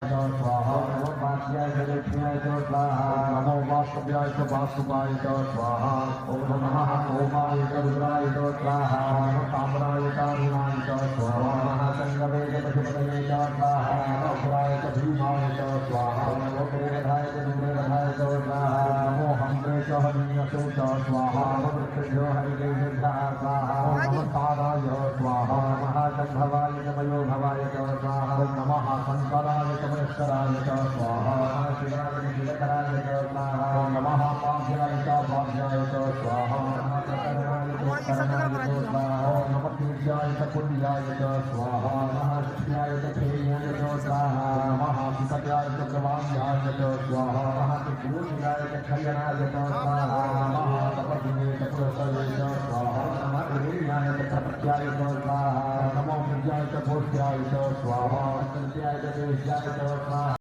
स्वाहा नमो वाक्याय जलेभ्याय स्वाहा नमो वास्तव्याय वास्तुवाय स्वाहा ओम नमः ओमाय रुद्राय स्वाहा नमो ताम्राय कारुणाय स्वाहा महासंगवे पशुपतये स्वाहा नमो पुराय भीमाय स्वाहा नमो प्रेरधाय निम्रधाय स्वाहा नमो हम्रे हरिण्यसे स्वाहा नमो मृत्युंजो हरिकेशः स्वाहा नमो ताराय स्वाहा महासंभवाय नमयो भवाय स्वाहा नमः शंकराय तमस्कराय स्वाहा शिवाय शिवकराय स्वाहा नमः पाभ्याय पाभ्याय स्वाहा नमः नमः पूज्याय पुण्याय स्वाहा नमः शिवाय प्रेयाय स्वाहा नमः सुसत्याय प्रवाह्याय स्वाहा नमः पूज्याय खयनाय स्वाहा नमः तपस्विने तपस्वे स्वाहा नमः वीर्याय प्रत्याय स्वाहा नमो पूज्याय भोज्याय स्वाहा सत्याय देव्याय स्वाहा